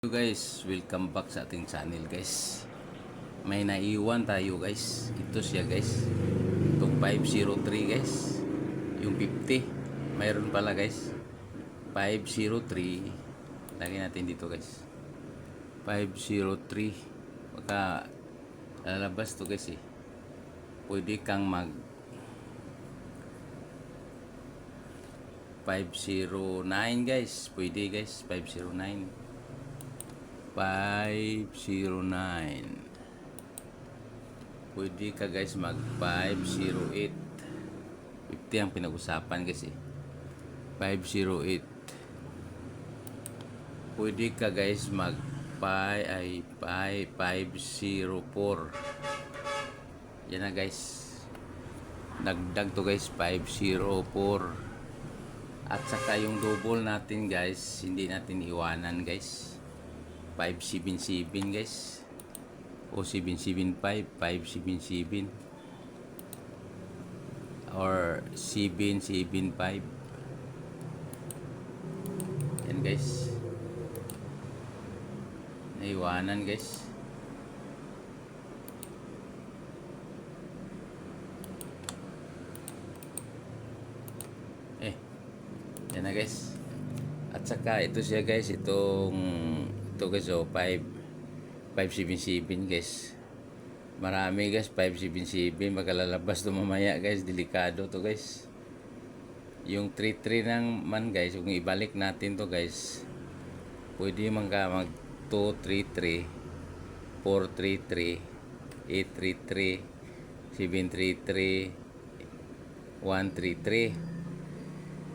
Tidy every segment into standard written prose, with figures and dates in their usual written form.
Hello guys, welcome back sa ating channel guys. May naiwan tayo guys. Ito siya guys. Itong 503 guys. Yung 50. Mayroon pala guys. 503. Lagyan natin dito guys. 503. Baka lalabas to guys eh. Pwede kang mag 509 guys. Pwede guys. 509. 509. Pwede ka guys mag 508. 50 ang pinag-usapan guys eh. 508. Pwede ka guys mag 504. Yan na guys. Nagdag to guys 504. At saka yung double natin guys, hindi natin iwanan guys. 577 guys o 775, 577 or 775. Yan guys, naiwanan guys. Yan na guys. At saka ito siya guys, ito guys, 577 guys. Marami guys, 577. Makalalabas to mamaya guys, delikado to guys. Yung 33 nang man guys, kung ibalik natin to guys, pwede man ka mag 233, 433, 833, 733, 133.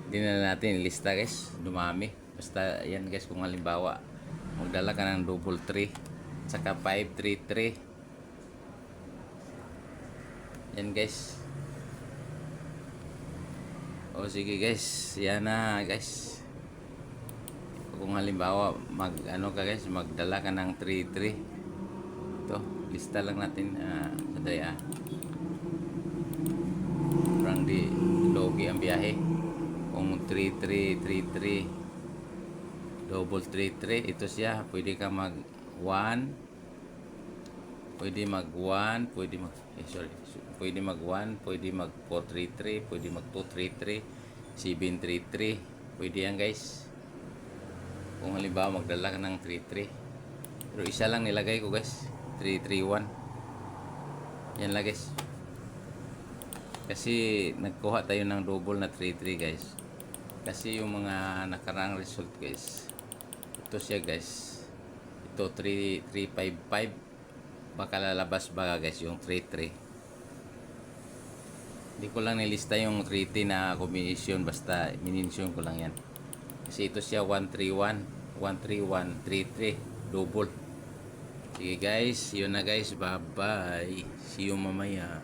Hindi na natin lista guys, dumami. Basta yan guys, kung halimbawa magdala ka ng double 3 saka 533. Yan guys. O sige guys, yan na guys. Kung halimbawa ano ka guys, magdala ka ng 33. Ito, lista lang natin. Sadaya. Parang di logi ang biyahe. Kung 3333 double 33, ito siya. Pwede ka mag 1, pwede mag 1, pwede mag pwede mag 1, pwede mag 433, pwede mag 233, 733. Pwede yan guys, kung halimbawa magdala ka ng 33. Pero isa lang nilagay ko guys, 331. Yan lang guys, kasi nagkuha tayo ng double na 33 guys. Kasi yung mga nakarang result guys, ito siya guys, ito 3355. Baka lalabas ba guys yung 33. Hindi ko lang nilista yung 33 na combination, basta minention ko lang yan. Kasi ito siya 131, 131, 33 double. Sige guys, yun na guys, bye bye, see you mamaya.